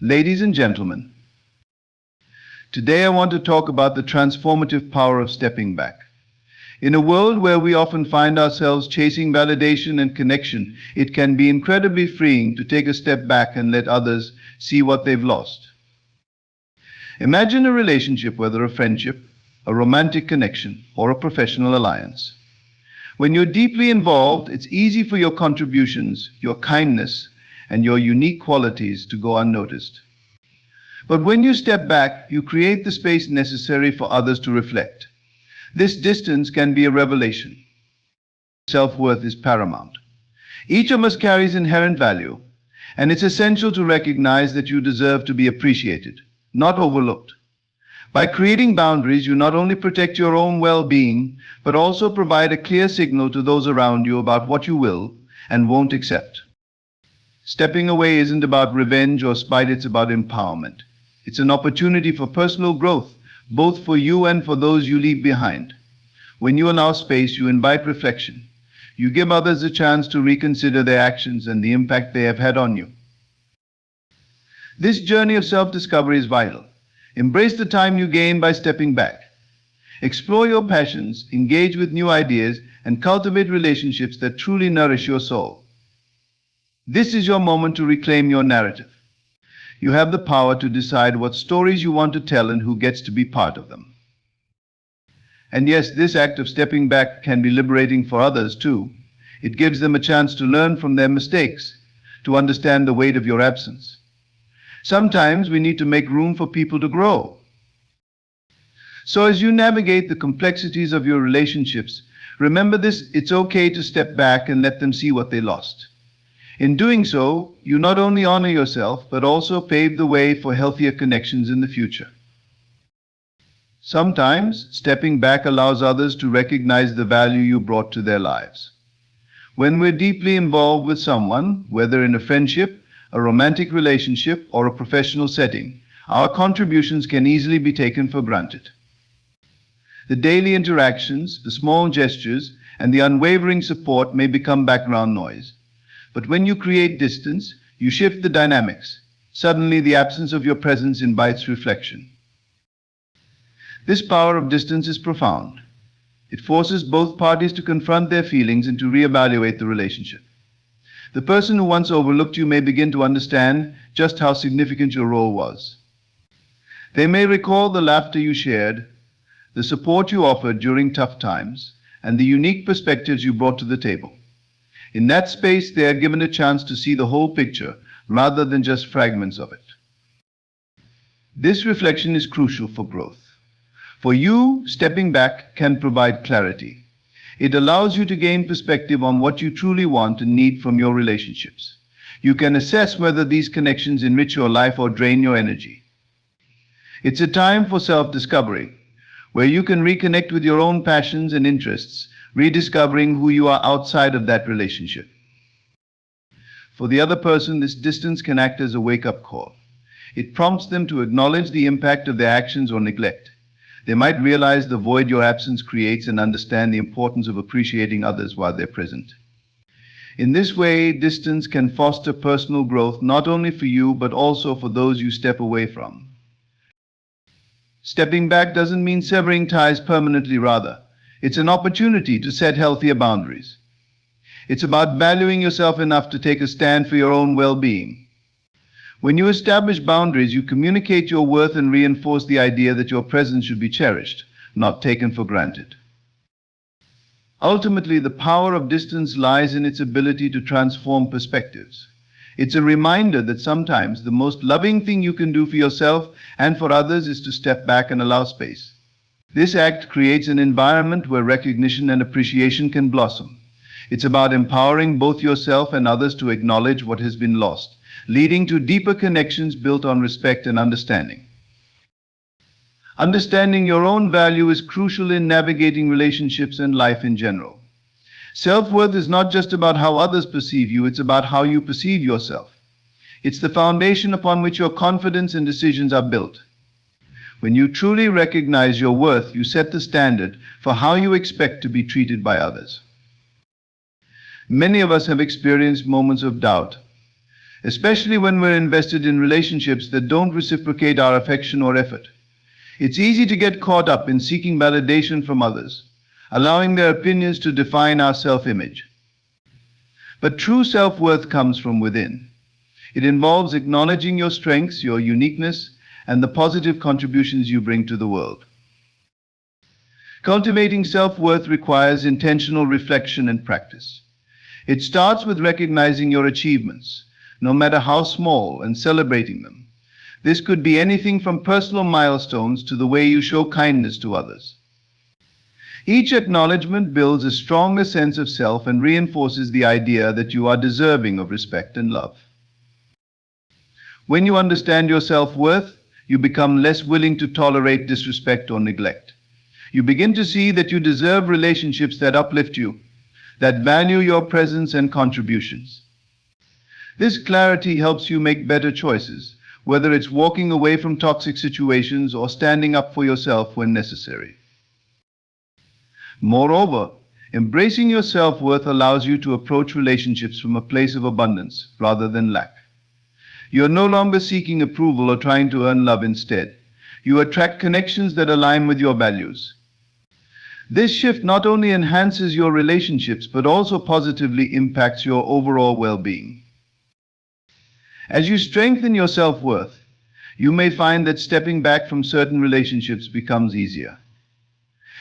Ladies and gentlemen, today I want to talk about the transformative power of stepping back. In a world where we often find ourselves chasing validation and connection, it can be incredibly freeing to take a step back and let others see what they've lost. Imagine a relationship, whether a friendship, a romantic connection, or a professional alliance. When you're deeply involved, it's easy for your contributions, your kindness, and your unique qualities to go unnoticed. But when you step back, you create the space necessary for others to reflect. This distance can be a revelation. Self-worth is paramount. Each of us carries inherent value, and it's essential to recognize that you deserve to be appreciated, not overlooked. By creating boundaries, you not only protect your own well-being, but also provide a clear signal to those around you about what you will and won't accept. Stepping away isn't about revenge or spite, it's about empowerment. It's an opportunity for personal growth, both for you and for those you leave behind. When you allow space, you invite reflection. You give others a chance to reconsider their actions and the impact they have had on you. This journey of self-discovery is vital. Embrace the time you gain by stepping back. Explore your passions, engage with new ideas, and cultivate relationships that truly nourish your soul. This is your moment to reclaim your narrative. You have the power to decide what stories you want to tell and who gets to be part of them. And yes, this act of stepping back can be liberating for others too. It gives them a chance to learn from their mistakes, to understand the weight of your absence. Sometimes we need to make room for people to grow. So as you navigate the complexities of your relationships, remember this: it's okay to step back and let them see what they lost. In doing so, you not only honor yourself, but also pave the way for healthier connections in the future. Sometimes, stepping back allows others to recognize the value you brought to their lives. When we're deeply involved with someone, whether in a friendship, a romantic relationship, or a professional setting, our contributions can easily be taken for granted. The daily interactions, the small gestures, and the unwavering support may become background noise. But when you create distance, you shift the dynamics. Suddenly, the absence of your presence invites reflection. This power of distance is profound. It forces both parties to confront their feelings and to reevaluate the relationship. The person who once overlooked you may begin to understand just how significant your role was. They may recall the laughter you shared, the support you offered during tough times, and the unique perspectives you brought to the table. In that space, they are given a chance to see the whole picture rather than just fragments of it. This reflection is crucial for growth. For you, stepping back can provide clarity. It allows you to gain perspective on what you truly want and need from your relationships. You can assess whether these connections enrich your life or drain your energy. It's a time for self-discovery, where you can reconnect with your own passions and interests, rediscovering who you are outside of that relationship. For the other person, this distance can act as a wake-up call. It prompts them to acknowledge the impact of their actions or neglect. They might realize the void your absence creates and understand the importance of appreciating others while they're present. In this way, distance can foster personal growth not only for you, but also for those you step away from. Stepping back doesn't mean severing ties permanently, rather. It's an opportunity to set healthier boundaries. It's about valuing yourself enough to take a stand for your own well-being. When you establish boundaries, you communicate your worth and reinforce the idea that your presence should be cherished, not taken for granted. Ultimately, the power of distance lies in its ability to transform perspectives. It's a reminder that sometimes the most loving thing you can do for yourself and for others is to step back and allow space. This act creates an environment where recognition and appreciation can blossom. It's about empowering both yourself and others to acknowledge what has been lost, leading to deeper connections built on respect and understanding. Understanding your own value is crucial in navigating relationships and life in general. Self-worth is not just about how others perceive you, it's about how you perceive yourself. It's the foundation upon which your confidence and decisions are built. When you truly recognize your worth, you set the standard for how you expect to be treated by others. Many of us have experienced moments of doubt, especially when we're invested in relationships that don't reciprocate our affection or effort. It's easy to get caught up in seeking validation from others, allowing their opinions to define our self-image. But true self-worth comes from within. It involves acknowledging your strengths, your uniqueness, and the positive contributions you bring to the world. Cultivating self-worth requires intentional reflection and practice. It starts with recognizing your achievements, no matter how small, and celebrating them. This could be anything from personal milestones to the way you show kindness to others. Each acknowledgement builds a stronger sense of self and reinforces the idea that you are deserving of respect and love. When you understand your self-worth, you become less willing to tolerate disrespect or neglect. You begin to see that you deserve relationships that uplift you, that value your presence and contributions. This clarity helps you make better choices, whether it's walking away from toxic situations or standing up for yourself when necessary. Moreover, embracing your self-worth allows you to approach relationships from a place of abundance rather than lack. You are no longer seeking approval or trying to earn love instead. You attract connections that align with your values. This shift not only enhances your relationships but also positively impacts your overall well-being. As you strengthen your self-worth, you may find that stepping back from certain relationships becomes easier.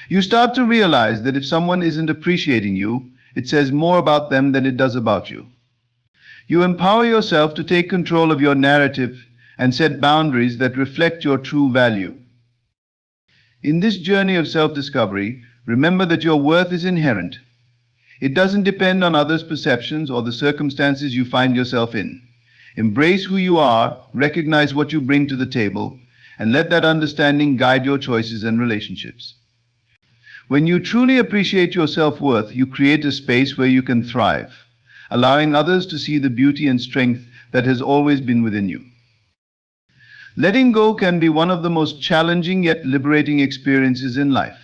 You start to realize that if someone isn't appreciating you, it says more about them than it does about you. You empower yourself to take control of your narrative and set boundaries that reflect your true value. In this journey of self-discovery, remember that your worth is inherent. It doesn't depend on others' perceptions or the circumstances you find yourself in. Embrace who you are, recognize what you bring to the table, and let that understanding guide your choices and relationships. When you truly appreciate your self-worth, you create a space where you can thrive, allowing others to see the beauty and strength that has always been within you. Letting go can be one of the most challenging yet liberating experiences in life.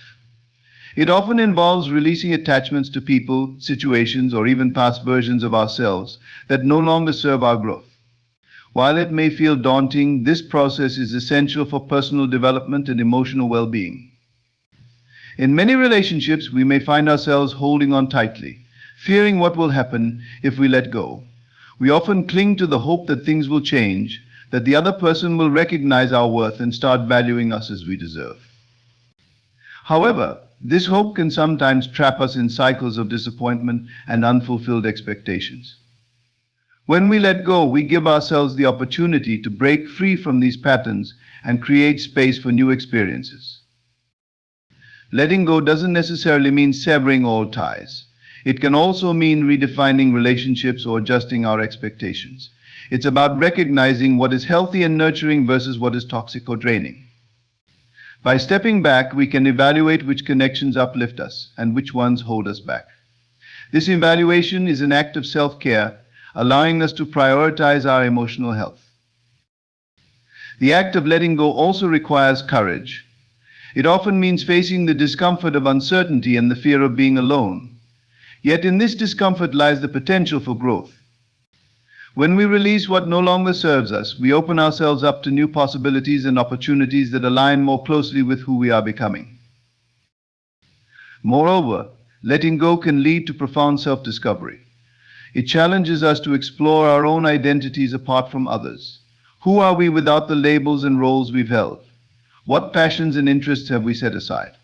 It often involves releasing attachments to people, situations, or even past versions of ourselves that no longer serve our growth. While it may feel daunting, this process is essential for personal development and emotional well-being. In many relationships, we may find ourselves holding on tightly, fearing what will happen if we let go. We often cling to the hope that things will change, that the other person will recognize our worth and start valuing us as we deserve. However, this hope can sometimes trap us in cycles of disappointment and unfulfilled expectations. When we let go, we give ourselves the opportunity to break free from these patterns and create space for new experiences. Letting go doesn't necessarily mean severing all ties. It can also mean redefining relationships or adjusting our expectations. It's about recognizing what is healthy and nurturing versus what is toxic or draining. By stepping back, we can evaluate which connections uplift us and which ones hold us back. This evaluation is an act of self-care, allowing us to prioritize our emotional health. The act of letting go also requires courage. It often means facing the discomfort of uncertainty and the fear of being alone. Yet in this discomfort lies the potential for growth. When we release what no longer serves us, we open ourselves up to new possibilities and opportunities that align more closely with who we are becoming. Moreover, letting go can lead to profound self-discovery. It challenges us to explore our own identities apart from others. Who are we without the labels and roles we've held? What passions and interests have we set aside?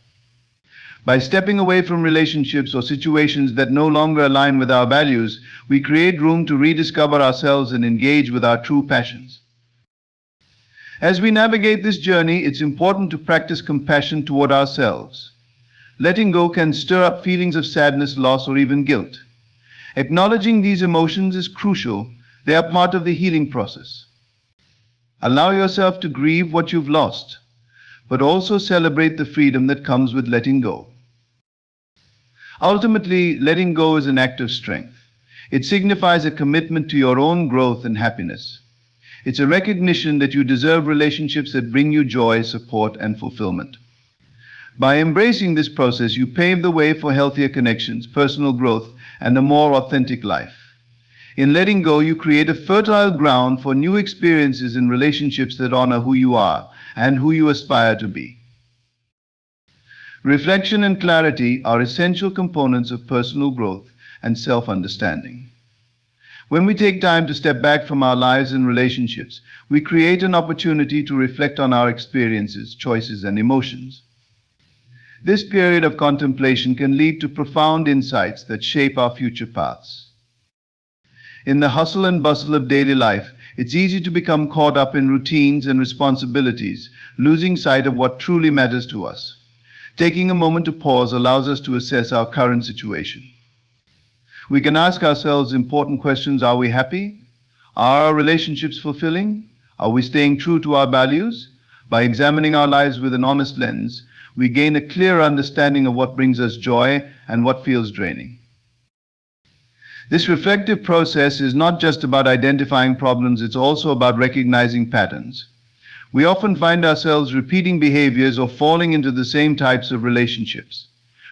By stepping away from relationships or situations that no longer align with our values, we create room to rediscover ourselves and engage with our true passions. As we navigate this journey, it's important to practice compassion toward ourselves. Letting go can stir up feelings of sadness, loss, or even guilt. Acknowledging these emotions is crucial. They are part of the healing process. Allow yourself to grieve what you've lost, but also celebrate the freedom that comes with letting go. Ultimately, letting go is an act of strength. It signifies a commitment to your own growth and happiness. It's a recognition that you deserve relationships that bring you joy, support, and fulfillment. By embracing this process, you pave the way for healthier connections, personal growth, and a more authentic life. In letting go, you create a fertile ground for new experiences in relationships that honor who you are and who you aspire to be. Reflection and clarity are essential components of personal growth and self-understanding. When we take time to step back from our lives and relationships, we create an opportunity to reflect on our experiences, choices, and emotions. This period of contemplation can lead to profound insights that shape our future paths. In the hustle and bustle of daily life, it's easy to become caught up in routines and responsibilities, losing sight of what truly matters to us. Taking a moment to pause allows us to assess our current situation. We can ask ourselves important questions. Are we happy? Are our relationships fulfilling? Are we staying true to our values? By examining our lives with an honest lens, we gain a clear understanding of what brings us joy and what feels draining. This reflective process is not just about identifying problems, it's also about recognizing patterns. We often find ourselves repeating behaviors or falling into the same types of relationships.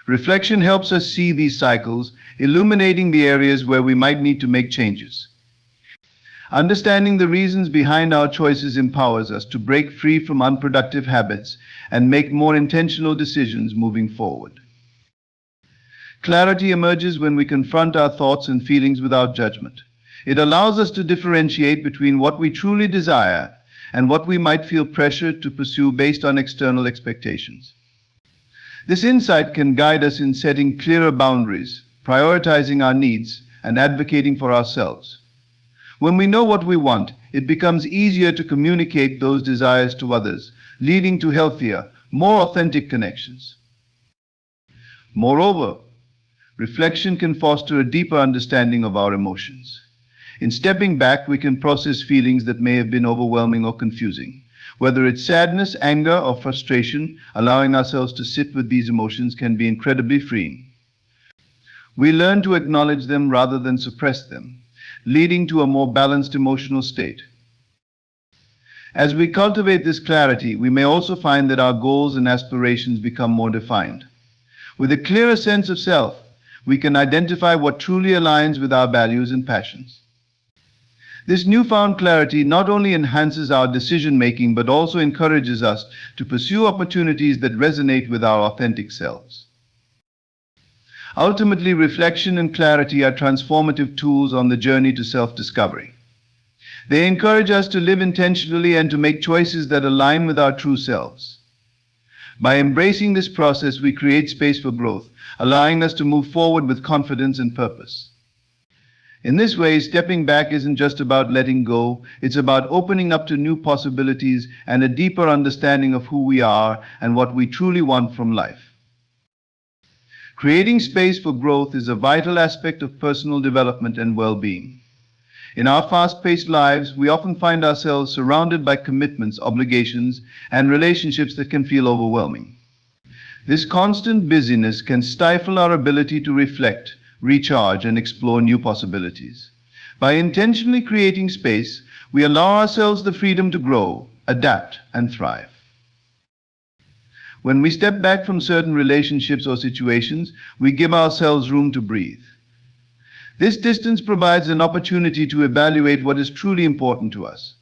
Reflection helps us see these cycles, illuminating the areas where we might need to make changes. Understanding the reasons behind our choices empowers us to break free from unproductive habits and make more intentional decisions moving forward. Clarity emerges when we confront our thoughts and feelings without judgment. It allows us to differentiate between what we truly desire and what we might feel pressured to pursue based on external expectations. This insight can guide us in setting clearer boundaries, prioritizing our needs, and advocating for ourselves. When we know what we want, it becomes easier to communicate those desires to others, leading to healthier, more authentic connections. Moreover, reflection can foster a deeper understanding of our emotions. In stepping back, we can process feelings that may have been overwhelming or confusing. Whether it's sadness, anger, or frustration, allowing ourselves to sit with these emotions can be incredibly freeing. We learn to acknowledge them rather than suppress them, leading to a more balanced emotional state. As we cultivate this clarity, we may also find that our goals and aspirations become more defined. With a clearer sense of self, we can identify what truly aligns with our values and passions. This newfound clarity not only enhances our decision-making but also encourages us to pursue opportunities that resonate with our authentic selves. Ultimately, reflection and clarity are transformative tools on the journey to self-discovery. They encourage us to live intentionally and to make choices that align with our true selves. By embracing this process, we create space for growth, allowing us to move forward with confidence and purpose. In this way, stepping back isn't just about letting go, it's about opening up to new possibilities and a deeper understanding of who we are and what we truly want from life. Creating space for growth is a vital aspect of personal development and well-being. In our fast-paced lives, we often find ourselves surrounded by commitments, obligations, and relationships that can feel overwhelming. This constant busyness can stifle our ability to reflect, recharge, and explore new possibilities. By intentionally creating space, we allow ourselves the freedom to grow, adapt, and thrive. When we step back from certain relationships or situations, we give ourselves room to breathe. This distance provides an opportunity to evaluate what is truly important to us.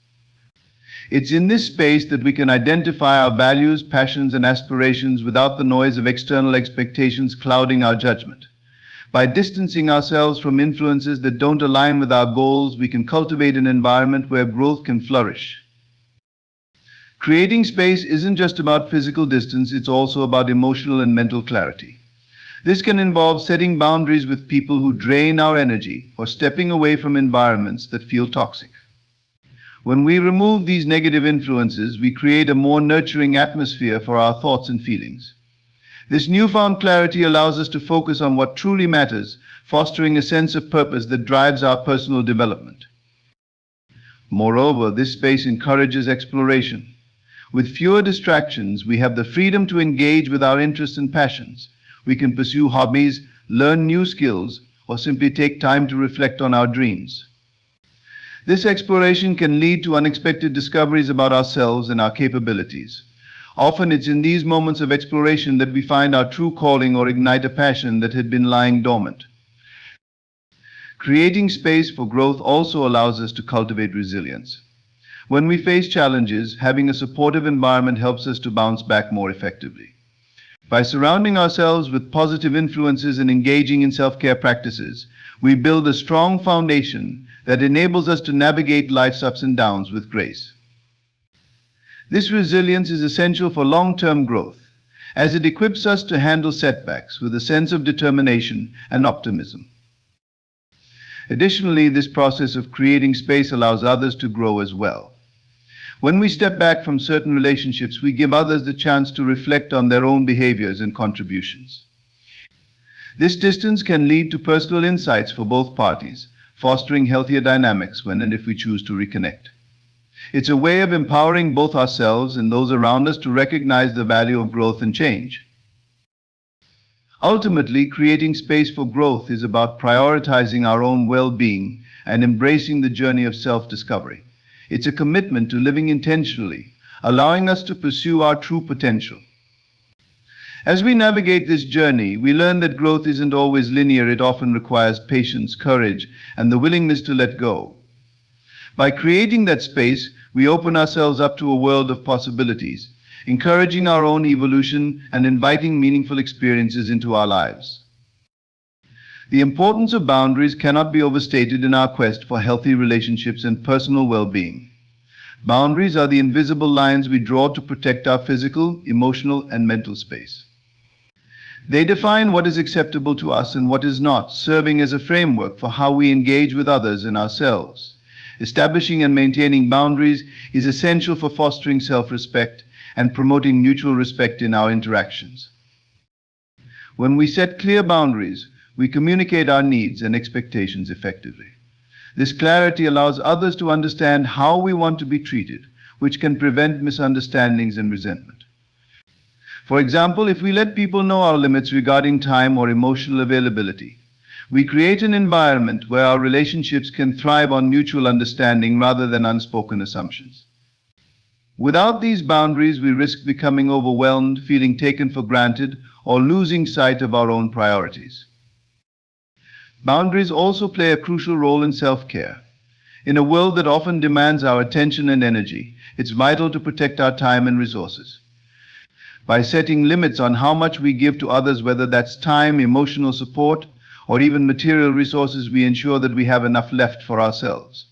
It's in this space that we can identify our values, passions, and aspirations without the noise of external expectations clouding our judgment. By distancing ourselves from influences that don't align with our goals, we can cultivate an environment where growth can flourish. Creating space isn't just about physical distance, it's also about emotional and mental clarity. This can involve setting boundaries with people who drain our energy or stepping away from environments that feel toxic. When we remove these negative influences, we create a more nurturing atmosphere for our thoughts and feelings. This newfound clarity allows us to focus on what truly matters, fostering a sense of purpose that drives our personal development. Moreover, this space encourages exploration. With fewer distractions, we have the freedom to engage with our interests and passions. We can pursue hobbies, learn new skills, or simply take time to reflect on our dreams. This exploration can lead to unexpected discoveries about ourselves and our capabilities. Often it's in these moments of exploration that we find our true calling or ignite a passion that had been lying dormant. Creating space for growth also allows us to cultivate resilience. When we face challenges, having a supportive environment helps us to bounce back more effectively. By surrounding ourselves with positive influences and engaging in self-care practices, we build a strong foundation that enables us to navigate life's ups and downs with grace. This resilience is essential for long-term growth, as it equips us to handle setbacks with a sense of determination and optimism. Additionally, this process of creating space allows others to grow as well. When we step back from certain relationships, we give others the chance to reflect on their own behaviors and contributions. This distance can lead to personal insights for both parties, fostering healthier dynamics when and if we choose to reconnect. It's a way of empowering both ourselves and those around us to recognize the value of growth and change. Ultimately, creating space for growth is about prioritizing our own well-being and embracing the journey of self-discovery. It's a commitment to living intentionally, allowing us to pursue our true potential. As we navigate this journey, we learn that growth isn't always linear. It often requires patience, courage, and the willingness to let go. By creating that space, we open ourselves up to a world of possibilities, encouraging our own evolution and inviting meaningful experiences into our lives. The importance of boundaries cannot be overstated in our quest for healthy relationships and personal well-being. Boundaries are the invisible lines we draw to protect our physical, emotional, and mental space. They define what is acceptable to us and what is not, serving as a framework for how we engage with others and ourselves. Establishing and maintaining boundaries is essential for fostering self-respect and promoting mutual respect in our interactions. When we set clear boundaries, we communicate our needs and expectations effectively. This clarity allows others to understand how we want to be treated, which can prevent misunderstandings and resentment. For example, if we let people know our limits regarding time or emotional availability, we create an environment where our relationships can thrive on mutual understanding rather than unspoken assumptions. Without these boundaries, we risk becoming overwhelmed, feeling taken for granted, or losing sight of our own priorities. Boundaries also play a crucial role in self-care. In a world that often demands our attention and energy, it's vital to protect our time and resources. By setting limits on how much we give to others, whether that's time, emotional support, or even material resources, we ensure that we have enough left for ourselves.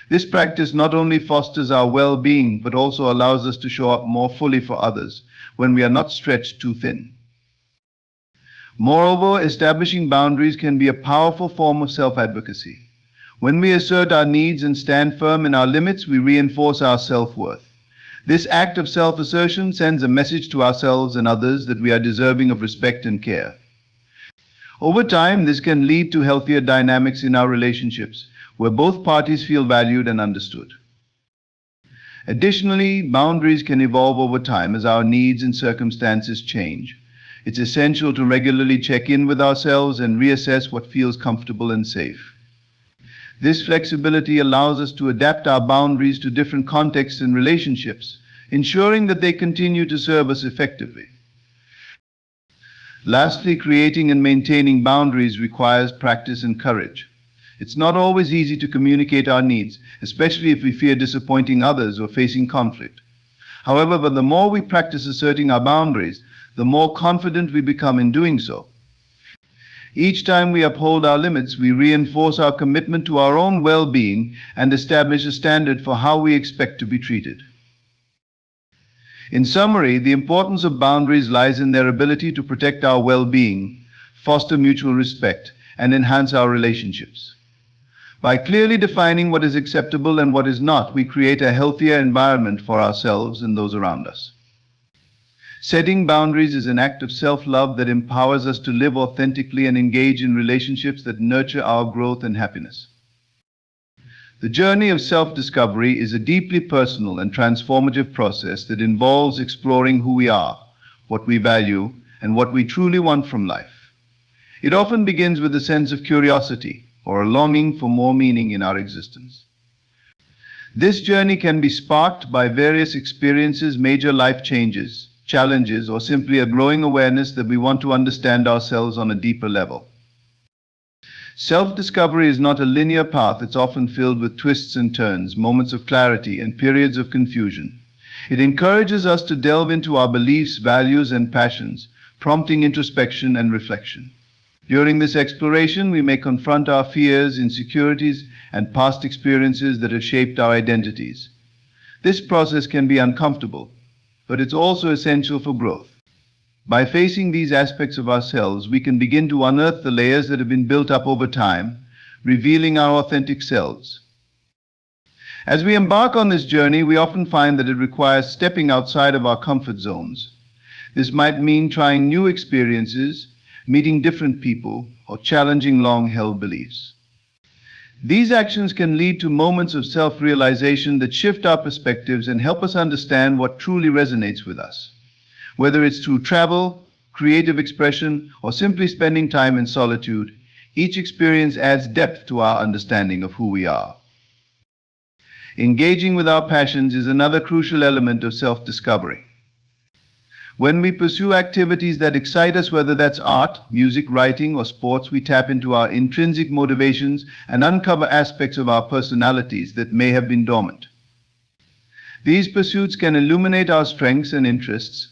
This practice not only fosters our well-being, but also allows us to show up more fully for others when we are not stretched too thin. Moreover, establishing boundaries can be a powerful form of self-advocacy. When we assert our needs and stand firm in our limits, we reinforce our self-worth. This act of self-assertion sends a message to ourselves and others that we are deserving of respect and care. Over time, this can lead to healthier dynamics in our relationships, where both parties feel valued and understood. Additionally, boundaries can evolve over time as our needs and circumstances change. It's essential to regularly check in with ourselves and reassess what feels comfortable and safe. This flexibility allows us to adapt our boundaries to different contexts and relationships, ensuring that they continue to serve us effectively. Lastly, creating and maintaining boundaries requires practice and courage. It's not always easy to communicate our needs, especially if we fear disappointing others or facing conflict. However, the more we practice asserting our boundaries, the more confident we become in doing so. Each time we uphold our limits, we reinforce our commitment to our own well-being and establish a standard for how we expect to be treated. In summary, the importance of boundaries lies in their ability to protect our well-being, foster mutual respect, and enhance our relationships. By clearly defining what is acceptable and what is not, we create a healthier environment for ourselves and those around us. Setting boundaries is an act of self-love that empowers us to live authentically and engage in relationships that nurture our growth and happiness. The journey of self-discovery is a deeply personal and transformative process that involves exploring who we are, what we value, and what we truly want from life. It often begins with a sense of curiosity or a longing for more meaning in our existence. This journey can be sparked by various experiences, major life changes, challenges, or simply a growing awareness that we want to understand ourselves on a deeper level. Self-discovery is not a linear path. It's often filled with twists and turns, moments of clarity, and periods of confusion. It encourages us to delve into our beliefs, values, and passions, prompting introspection and reflection. During this exploration, we may confront our fears, insecurities, and past experiences that have shaped our identities. This process can be uncomfortable, but it's also essential for growth. By facing these aspects of ourselves, we can begin to unearth the layers that have been built up over time, revealing our authentic selves. As we embark on this journey, we often find that it requires stepping outside of our comfort zones. This might mean trying new experiences, meeting different people, or challenging long-held beliefs. These actions can lead to moments of self-realization that shift our perspectives and help us understand what truly resonates with us. Whether it's through travel, creative expression, or simply spending time in solitude, each experience adds depth to our understanding of who we are. Engaging with our passions is another crucial element of self-discovery. When we pursue activities that excite us, whether that's art, music, writing, or sports, we tap into our intrinsic motivations and uncover aspects of our personalities that may have been dormant. These pursuits can illuminate our strengths and interests,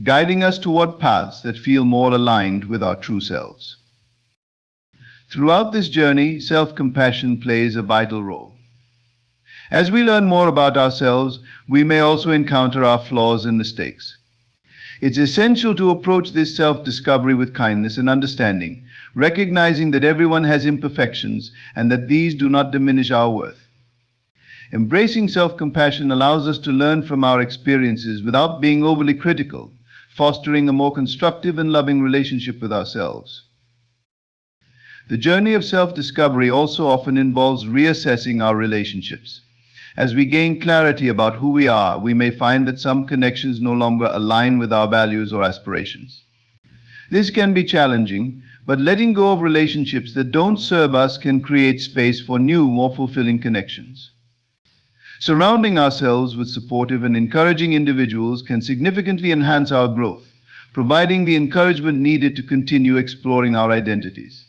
guiding us toward paths that feel more aligned with our true selves. Throughout this journey, self-compassion plays a vital role. As we learn more about ourselves, we may also encounter our flaws and mistakes. It's essential to approach this self-discovery with kindness and understanding, recognizing that everyone has imperfections and that these do not diminish our worth. Embracing self-compassion allows us to learn from our experiences without being overly critical, fostering a more constructive and loving relationship with ourselves. The journey of self-discovery also often involves reassessing our relationships. As we gain clarity about who we are, we may find that some connections no longer align with our values or aspirations. This can be challenging, but letting go of relationships that don't serve us can create space for new, more fulfilling connections. Surrounding ourselves with supportive and encouraging individuals can significantly enhance our growth, providing the encouragement needed to continue exploring our identities.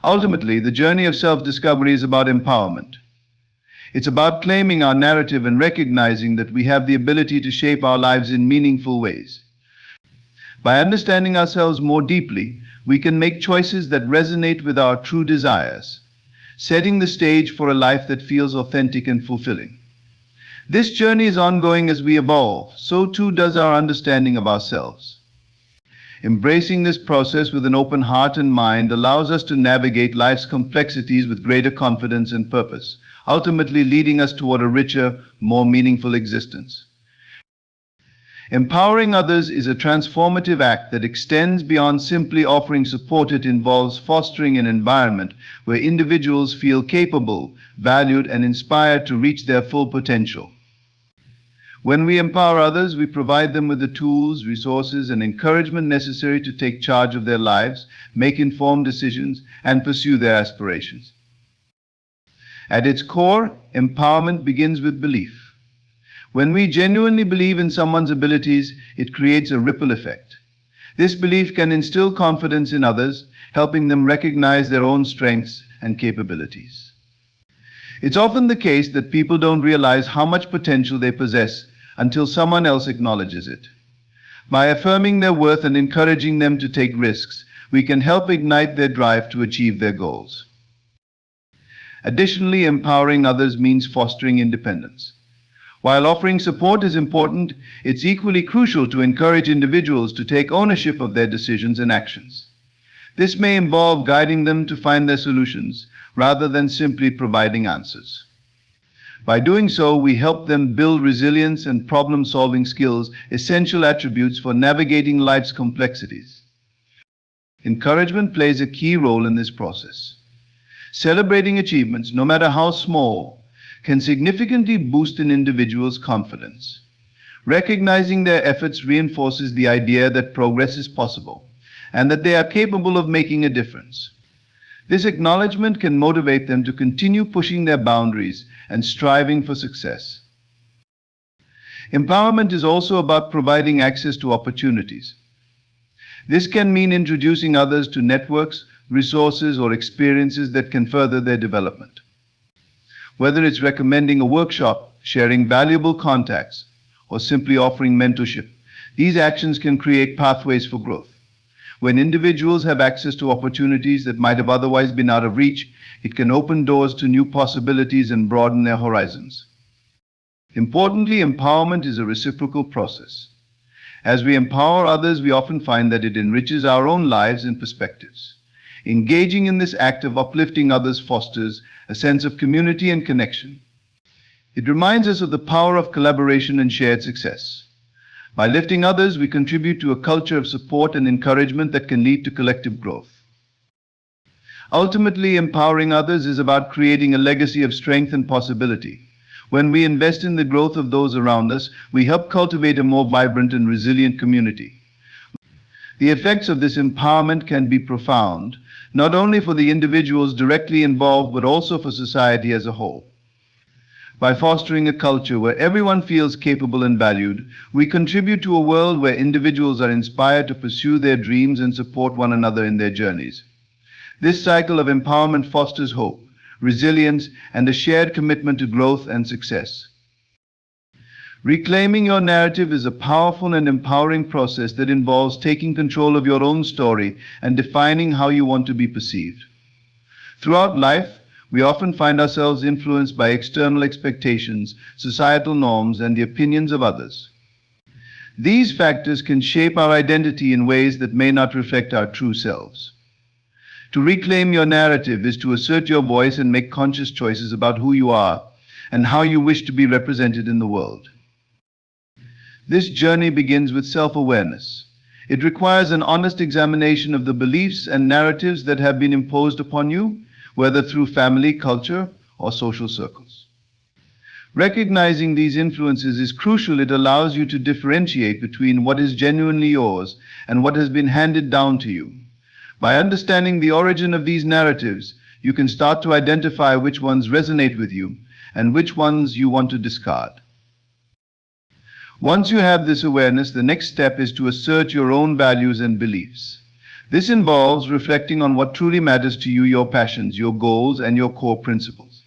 Ultimately, the journey of self-discovery is about empowerment. It's about claiming our narrative and recognizing that we have the ability to shape our lives in meaningful ways. By understanding ourselves more deeply, we can make choices that resonate with our true desires, setting the stage for a life that feels authentic and fulfilling. This journey is ongoing as we evolve, so too does our understanding of ourselves. Embracing this process with an open heart and mind allows us to navigate life's complexities with greater confidence and purpose, ultimately leading us toward a richer, more meaningful existence. Empowering others is a transformative act that extends beyond simply offering support. It involves fostering an environment where individuals feel capable, valued, and inspired to reach their full potential. When we empower others, we provide them with the tools, resources, and encouragement necessary to take charge of their lives, make informed decisions, and pursue their aspirations. At its core, empowerment begins with belief. When we genuinely believe in someone's abilities, it creates a ripple effect. This belief can instill confidence in others, helping them recognize their own strengths and capabilities. It's often the case that people don't realize how much potential they possess until someone else acknowledges it. By affirming their worth and encouraging them to take risks, we can help ignite their drive to achieve their goals. Additionally, empowering others means fostering independence. While offering support is important, it's equally crucial to encourage individuals to take ownership of their decisions and actions. This may involve guiding them to find their solutions, rather than simply providing answers. By doing so, we help them build resilience and problem-solving skills, essential attributes for navigating life's complexities. Encouragement plays a key role in this process. Celebrating achievements, no matter how small, can significantly boost an individual's confidence. Recognizing their efforts reinforces the idea that progress is possible and that they are capable of making a difference. This acknowledgement can motivate them to continue pushing their boundaries and striving for success. Empowerment is also about providing access to opportunities. This can mean introducing others to networks, resources, or experiences that can further their development. Whether it's recommending a workshop, sharing valuable contacts, or simply offering mentorship, these actions can create pathways for growth. When individuals have access to opportunities that might have otherwise been out of reach, it can open doors to new possibilities and broaden their horizons. Importantly, empowerment is a reciprocal process. As we empower others, we often find that it enriches our own lives and perspectives. Engaging in this act of uplifting others fosters a sense of community and connection. It reminds us of the power of collaboration and shared success. By lifting others, we contribute to a culture of support and encouragement that can lead to collective growth. Ultimately, empowering others is about creating a legacy of strength and possibility. When we invest in the growth of those around us, we help cultivate a more vibrant and resilient community. The effects of this empowerment can be profound, not only for the individuals directly involved, but also for society as a whole. By fostering a culture where everyone feels capable and valued, we contribute to a world where individuals are inspired to pursue their dreams and support one another in their journeys. This cycle of empowerment fosters hope, resilience, and a shared commitment to growth and success. Reclaiming your narrative is a powerful and empowering process that involves taking control of your own story and defining how you want to be perceived. Throughout life, we often find ourselves influenced by external expectations, societal norms, and the opinions of others. These factors can shape our identity in ways that may not reflect our true selves. To reclaim your narrative is to assert your voice and make conscious choices about who you are and how you wish to be represented in the world. This journey begins with self-awareness. It requires an honest examination of the beliefs and narratives that have been imposed upon you, whether through family, culture, or social circles. Recognizing these influences is crucial. It allows you to differentiate between what is genuinely yours and what has been handed down to you. By understanding the origin of these narratives, you can start to identify which ones resonate with you and which ones you want to discard. Once you have this awareness, the next step is to assert your own values and beliefs. This involves reflecting on what truly matters to you, your passions, your goals, and your core principles.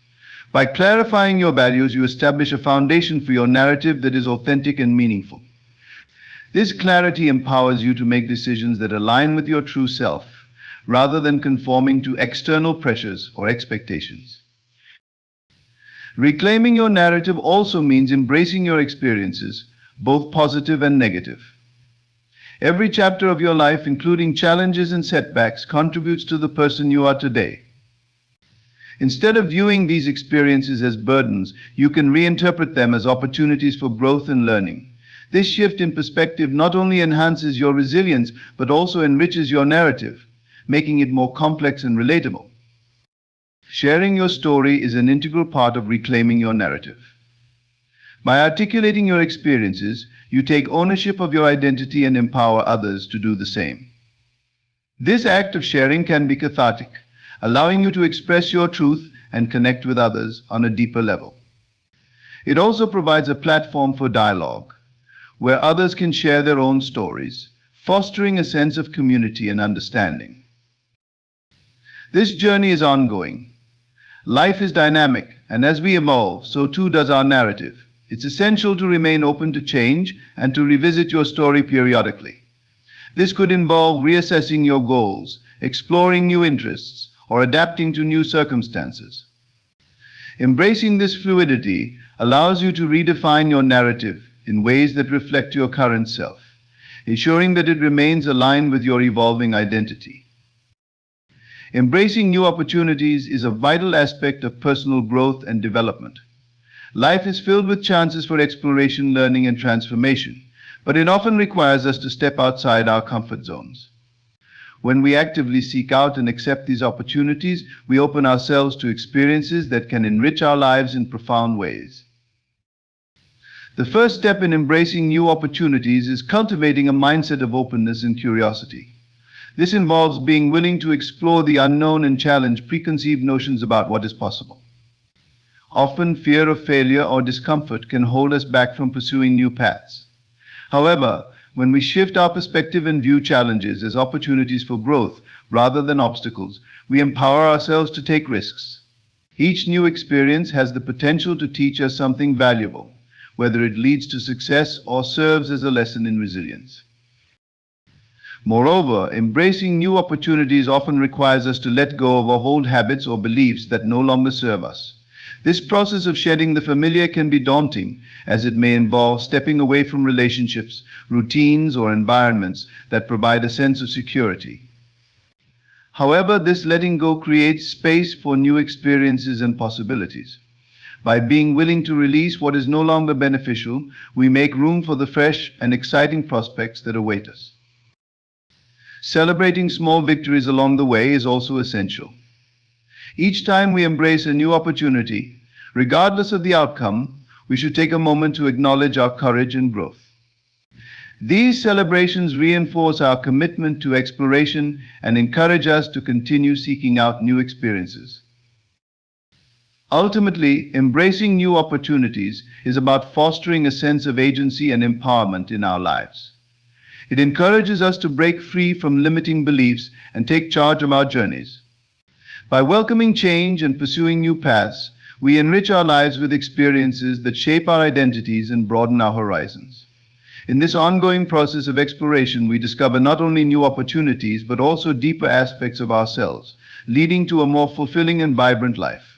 By clarifying your values, you establish a foundation for your narrative that is authentic and meaningful. This clarity empowers you to make decisions that align with your true self, rather than conforming to external pressures or expectations. Reclaiming your narrative also means embracing your experiences, both positive and negative. Every chapter of your life, including challenges and setbacks, contributes to the person you are today. Instead of viewing these experiences as burdens, you can reinterpret them as opportunities for growth and learning. This shift in perspective not only enhances your resilience, but also enriches your narrative, making it more complex and relatable. Sharing your story is an integral part of reclaiming your narrative. By articulating your experiences, you take ownership of your identity and empower others to do the same. This act of sharing can be cathartic, allowing you to express your truth and connect with others on a deeper level. It also provides a platform for dialogue, where others can share their own stories, fostering a sense of community and understanding. This journey is ongoing. Life is dynamic, and as we evolve, so too does our narrative. It's essential to remain open to change and to revisit your story periodically. This could involve reassessing your goals, exploring new interests, or adapting to new circumstances. Embracing this fluidity allows you to redefine your narrative in ways that reflect your current self, ensuring that it remains aligned with your evolving identity. Embracing new opportunities is a vital aspect of personal growth and development. Life is filled with chances for exploration, learning, and transformation, but it often requires us to step outside our comfort zones. When we actively seek out and accept these opportunities, we open ourselves to experiences that can enrich our lives in profound ways. The first step in embracing new opportunities is cultivating a mindset of openness and curiosity. This involves being willing to explore the unknown and challenge preconceived notions about what is possible. Often, fear of failure or discomfort can hold us back from pursuing new paths. However, When we shift our perspective and view challenges as opportunities for growth rather than obstacles, we empower ourselves to take risks. Each new experience has the potential to teach us something valuable, whether it leads to success or serves as a lesson in resilience. Moreover, embracing new opportunities often requires us to let go of our old habits or beliefs that no longer serve us. This process of shedding the familiar can be daunting, as it may involve stepping away from relationships, routines, or environments that provide a sense of security. However, this letting go creates space for new experiences and possibilities. By being willing to release what is no longer beneficial, we make room for the fresh and exciting prospects that await us. Celebrating small victories along the way is also essential. Each time we embrace a new opportunity, regardless of the outcome, we should take a moment to acknowledge our courage and growth. These celebrations reinforce our commitment to exploration and encourage us to continue seeking out new experiences. Ultimately, embracing new opportunities is about fostering a sense of agency and empowerment in our lives. It encourages us to break free from limiting beliefs and take charge of our journeys. By welcoming change and pursuing new paths, we enrich our lives with experiences that shape our identities and broaden our horizons. In this ongoing process of exploration, we discover not only new opportunities but also deeper aspects of ourselves, leading to a more fulfilling and vibrant life.